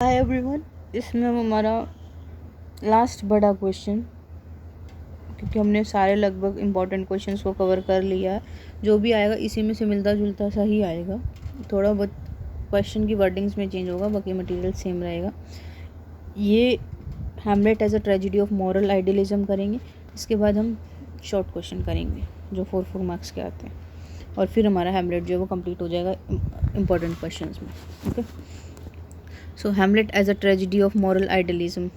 Hi everyone. इसमें हमारा last बड़ा क्वेश्चन, क्योंकि हमने सारे लगभग इम्पॉर्टेंट क्वेश्चंस को कवर कर लिया है। जो भी आएगा इसी में से मिलता जुलता सा ही आएगा। थोड़ा बहुत क्वेश्चन की वर्डिंग्स में चेंज होगा, बाकी मटेरियल सेम रहेगा। ये Hamlet as a tragedy of moral idealism करेंगे। इसके बाद हम शॉर्ट क्वेश्चन करेंगे जो 4 मार्क्स के आते हैं, और फिर हमारा हैमलेट जो है वो कंप्लीट हो जाएगा इम्पॉर्टेंट क्वेश्चंस में। Okay, so Hamlet as a tragedy of moral idealism.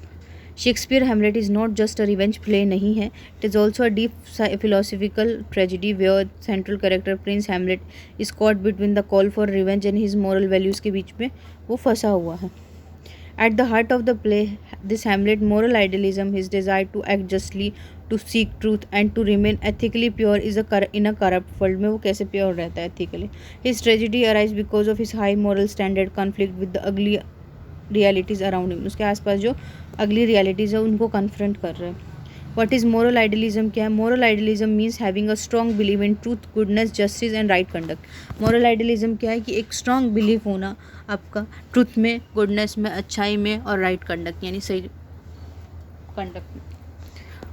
Shakespeare Hamlet is not just a revenge play नहीं है, it is also a deep philosophical tragedy where central character prince Hamlet is caught between the call for revenge and his moral values के बीच में वो फंसा हुआ है। At the heart of the play, this Hamlet moral idealism, his desire to act justly, to seek truth and to remain ethically pure is in a corrupt world में वो कैसे प्योर रहता है ethically. His tragedy arises because of his high moral standard conflict with the ugly realities around him. उसके आसपास जो ugly realities है उनको confront कर रहे हैं। What is moral idealism? क्या है? Moral idealism means having a strong belief in truth, goodness, justice and right conduct. Moral idealism क्या है कि एक strong belief होना आपका ट्रूथ में, गुडनेस में, अच्छाई में और राइट कंडक्ट यानी सही कंडक्ट में।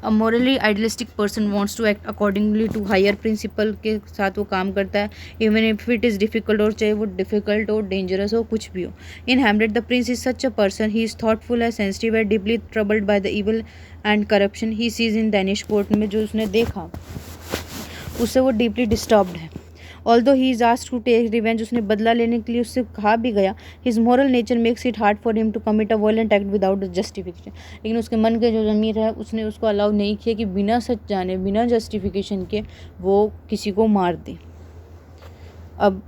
A morally idealistic person wants to act accordingly to higher principle के साथ वो काम करता है, even if it is difficult, और चाहे वो डिफिकल्ट हो, डेंजरस हो, कुछ भी हो। In Hamlet the prince is such a person, he is thoughtful है, सेंसिटिव है, deeply troubled by the evil and corruption he sees in Danish court में जो उसने देखा उससे वो डीपली डिस्टर्ब्ड है। Although he is asked to take revenge, उसने बदला लेने के लिए उससे कहा भी गया, his moral nature makes it hard for him to commit a violent act without justification. लेकिन उसके मन के जो ज़मीर है उसने उसको अलाउ नहीं किया कि बिना सच जाने, बिना जस्टिफिकेशन के वो किसी को मार दे। अब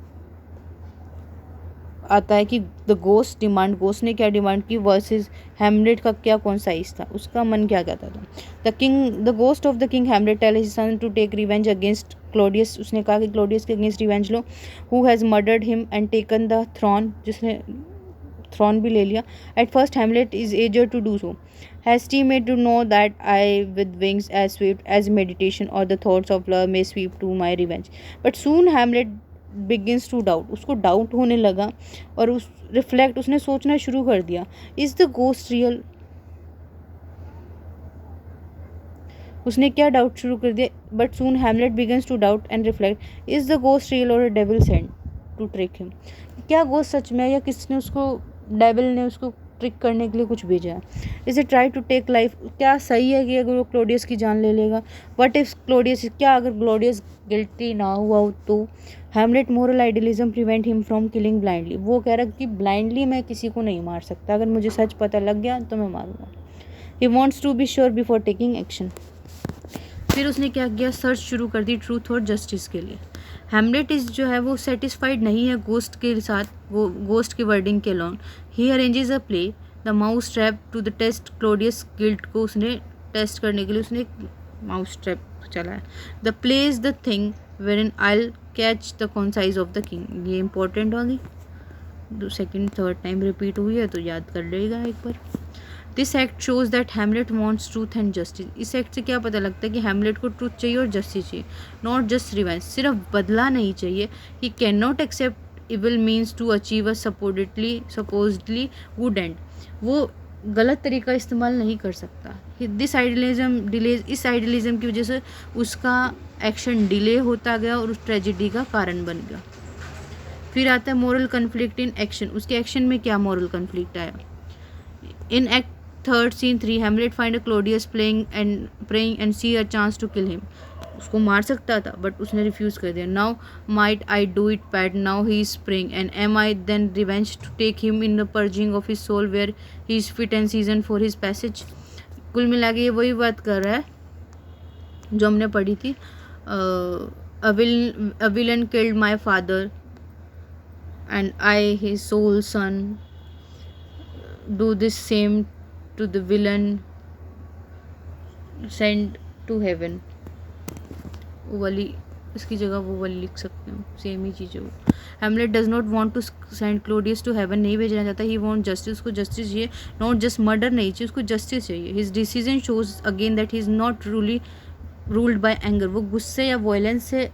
आता है कि द गोस्ट डिमांड, गोस्ट ने क्या डिमांड की वर्सेस हैमलेट का क्या कौन सा इस था, उसका मन क्या कहता था। The ghost of the king Hamlet tell his son to take revenge against Claudius, उसने कहा कि क्लोडियस के अगेंस्ट रिवेंज लो, who has murdered him and taken the throne, जिसने थ्रॉन भी ले लिया। At first Hamlet is eager to do so, has T made to know that I with wings as swift as meditation और the thoughts of love may sweep to my revenge, but soon Hamlet begins to doubt, उसको doubt होने लगा और उस reflect उसने सोचना शुरू कर दिया, इज़ द गोस्ट रियल। उसने क्या डाउट शुरू कर दिया, but soon Hamlet begins to doubt and reflect, is the ghost real और devil sent to trick him. क्या गोस्ट सच में है या किसने उसको, डेविल ने उसको ट्रिक करने के लिए कुछ भेजा है। Is it try to take life, क्या सही है कि अगर वो क्लोडियस की जान ले लेगा। वट इफ क्लोडियस, क्या अगर क्लोडियस गिल्टी ना हुआ हो तो। Hamlet moral idealism prevent him from killing blindly, वो कह रहा है कि ब्लाइंडली मैं किसी को नहीं मार सकता, अगर मुझे सच पता लग गया तो मैं मारूंगा। He wants to be sure before taking action. फिर उसने क्या किया, सर्च शुरू कर दी ट्रूथ और जस्टिस के लिए। हैमलेट इज जो है वो सेटिस्फाइड नहीं है गोस्ट के साथ, वो गोस्ट की वर्डिंग के लॉन। He arranges a play the mouse trap to the test Claudius guilt को उसने टेस्ट करने के लिए उसने एक माउस ट्रैप चलाया। The play is the thing wherein I catch the conscience of the king, ये इंपॉर्टेंट होगी, सेकेंड थर्ड टाइम रिपीट हुई है तो याद कर लेगा एक बार। This act shows that Hamlet wants truth and justice, इस एक्ट से क्या पता लगता है कि हैमलेट को ट्रूथ चाहिए और जस्टिस चाहिए, नॉट जस्ट रिवेंज, सिर्फ बदला नहीं चाहिए। He can not accept evil means to achieve a supposedly good end, वो गलत तरीका इस्तेमाल नहीं कर सकता। दिस आइडियलिज्म डिलेज, इस आइडियलिज्म की वजह से उसका एक्शन डिले होता गया और उस ट्रेजिडी का कारण बन गया। फिर आता है मोरल कन्फ्लिक्ट इन एक्शन, उसके एक्शन में क्या मोरल कन्फ्लिक्ट आया। In act third scene 3 Hamlet find Claudius praying and see a chance to kill him, उसको मार सकता था बट उसने रिफ्यूज़ कर दिया। Now might I do it pat, now he is praying and am I then revenge to take him in the purging of his soul where he is fit and season for his passage. कुल मिला के ये वही बात कर रहा है जो हमने पढ़ी थी, a villain killed my father and I his sole son do this same to the villain sent to heaven, वो वाली इसकी जगह वो वाली लिख सकते हो, सेम ही चीज़ है वो। Hamlet does not want to send Claudius to heaven, नहीं भेजना चाहता, ही वांट जस्टिस, उसको जस्टिस चाहिए, नॉट जस्ट मर्डर नहीं चाहिए, उसको जस्टिस चाहिए। His decision shows again that he is not ruled by anger, वो गुस्से या वायलेंस से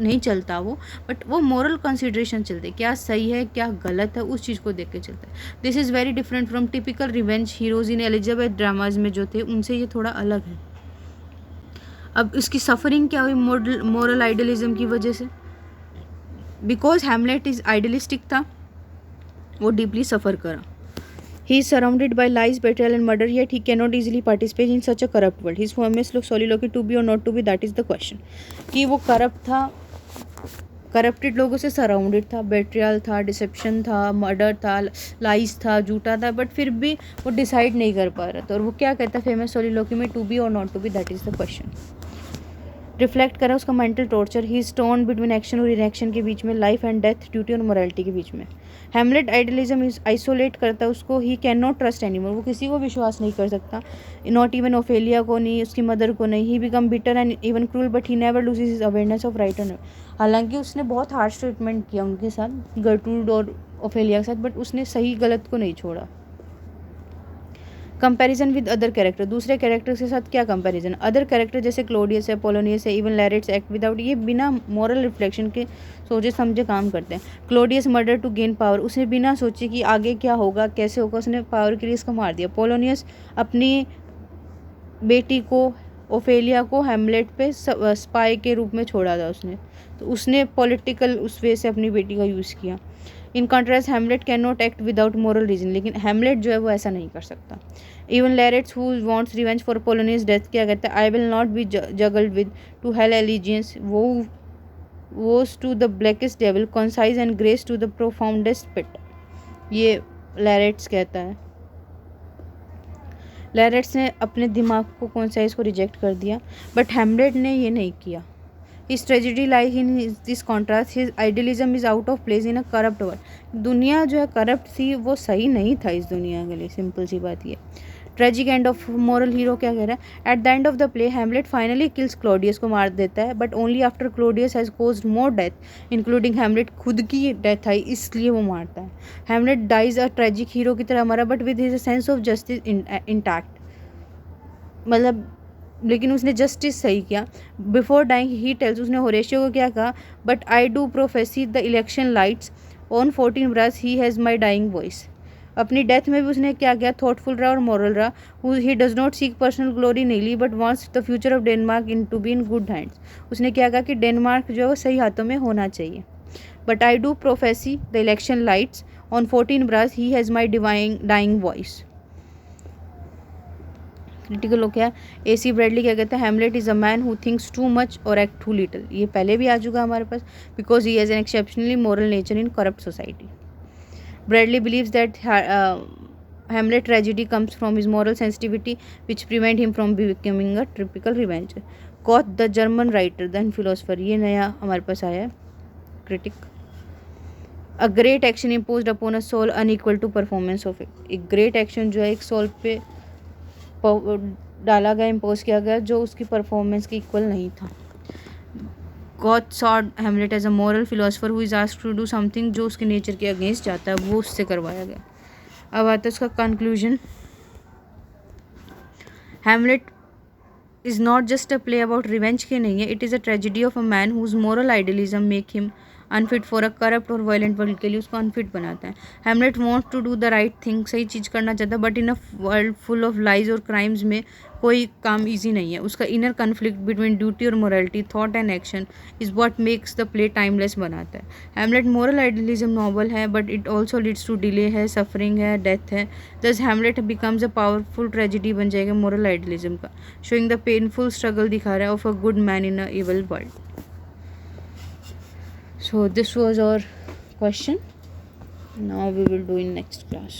नहीं चलता वो, बट वो मोरल कंसिडरेशन चलते, क्या सही है क्या गलत है उस चीज़ को देख के चलता है। This is very different from typical revenge heroes in Elizabeth dramas में जो थे, उनसे ये थोड़ा अलग है। अब इसकी सफरिंग क्या हुई मोरल आइडियलिज्म की वजह से, बिकॉज हैमलेट इज आइडियलिस्टिक था, वो डीपली सफ़र करा। He is surrounded by lies, betrayal and murder, yet he can not easily participate in such a corrupt world. His famous look soliloquy to be और not to be, that is the question. कि वो corrupt था, corrupted लोगों से surrounded था, बेट्रियल था, dissipation था, murder था, लाइज था, झूठा था, बट फिर भी वो डिसाइड नहीं कर पा रहा था। और वो क्या कहता है फेमस सॉलिलोकी में, टू बी और not to be, that is the question. Reflect करा उसका mental torture, he is torn between action और इनएक्शन के बीच में, लाइफ एंड डेथ, ड्यूटी और मोरालिटी के बीच में। हैमलेट आइडियलिज्म इज आइसोलेट करता है उसको, ही कैन नॉट ट्रस्ट एनीमोर, वो किसी को विश्वास नहीं कर सकता, नॉट इवन ओफेलिया को नहीं, उसकी मदर को नहीं। He become bitter and even cruel, but he never loses his awareness of right and, हालांकि उसने बहुत हार्श ट्रीटमेंट किया उनके साथ, गर्ट्रूड और ओफेलिया के साथ, बट उसने सही गलत को नहीं छोड़ा। कंपैरिजन विद अदर कैरेक्टर, दूसरे कैरेक्टर के साथ क्या कंपैरिजन, अदर कैरेक्टर जैसे क्लोडियस है, पोलोनियस है, इवन लैरेट्स एक्ट विदाउट, ये बिना मॉरल रिफ्लेक्शन के सोचे समझे काम करते हैं। Claudius murder to gain power, उसने बिना सोचे कि आगे क्या होगा कैसे होगा, उसने पावर के लिए इसको मार दिया। पोलोनियस अपनी बेटी को, ओफेलिया को हैमलेट पे स्पाई के रूप में छोड़ा था उसने, तो उसने पॉलिटिकल उस वे से अपनी बेटी का यूज़ किया। In contrast Hamlet can not act without moral reason, लेकिन हैमलेट जो है वो ऐसा नहीं कर सकता। Even Laertes who wants revenge for Polonius death क्या कहता है, I will not be juggled with to hell allegiance, वो vows to the blackest devil, conscience and grace to the profoundest pit, ये लैरेट्स कहता है। लैरेट्स ने अपने दिमाग को कॉन्साइज को रिजेक्ट कर दिया, बट हैमलेट ने ये नहीं किया। His tragedy lies in this contrast. His idealism is out of place in a corrupt world. दुनिया जो है करप्ट थी, वो सही नहीं था इस दुनिया के लिए, सिंपल सी बात ये। Tragic end of moral hero क्या कह रहा है, at the end of the play Hamlet finally kills Claudius, को मार देता है, but only after Claudius has caused more death including Hamlet, खुद की डेथ आई इसलिए वो मारता है। Hamlet dies a tragic hero की तरह मरा, but with his sense of justice intact, मतलब लेकिन उसने जस्टिस सही किया। बिफोर डाइंग ही टेल्स, उसने होरेशियो को क्या कहा, but I do prophesy the election lights on 14 brass, he has my dying voice. अपनी डेथ में भी उसने क्या किया, थॉटफुल रहा और मॉरल रहा। He does not seek personal glory नहीं ली, but wants the future of Denmark in to be in good hands. उसने क्या कहा कि डेनमार्क जो है वो सही हाथों में होना चाहिए। But I do prophesy the election lights on 14 brass, he has my dying voice. Critical हो क्या, AC ब्रैडली क्या कहते हैं, Hamlet is a man who thinks too much और एक्ट टू लिटिल, ये पहले भी आ चुका हमारे पास, because he has an exceptionally moral nature in corrupt society. Bradley believes that Hamlet tragedy comes from his moral sensitivity which prevent him from becoming a typical revenger. Goethe the German writer than philosopher, ये नया हमारे पास आया है critic. A great action imposed upon a soul unequal to performance of it, एक great action जो है एक सोल पे डाला गया, इम्पोज किया गया, जो उसकी परफॉर्मेंस के इक्वल नहीं था। गॉड सॉड Hamlet as a moral philosopher who is asked to do something, जो उसके नेचर के अगेंस्ट जाता है वो उससे करवाया गया। अब आता है उसका conclusion, Hamlet is not just a play about revenge के नहीं है, it is a tragedy of a man whose moral idealism make him unfit for a corrupt और वायलेंट वर्ल्ड, के लिए उसको अनफिट बनाता है। Hamlet wants to do the right thing, सही चीज़ करना चाहता है, but in a world full of lies और क्राइम्स में कोई काम इजी नहीं है। उसका इनर कन्फ्लिक्ट बिटवीन ड्यूटी और morality, thought and action is what makes the play timeless बनाता है। हैमलेट मॉरल आइडियलिज्म नॉवल है, but it also leads to delay है, सफरिंग है, डेथ है। Thus Hamlet becomes a powerful tragedy बन जाएगा moral idealism का, शोइंग द पेनफुल स्ट्रगल दिखा रहा है of a good man in a evil world. So this was our question. Now we will do in next class.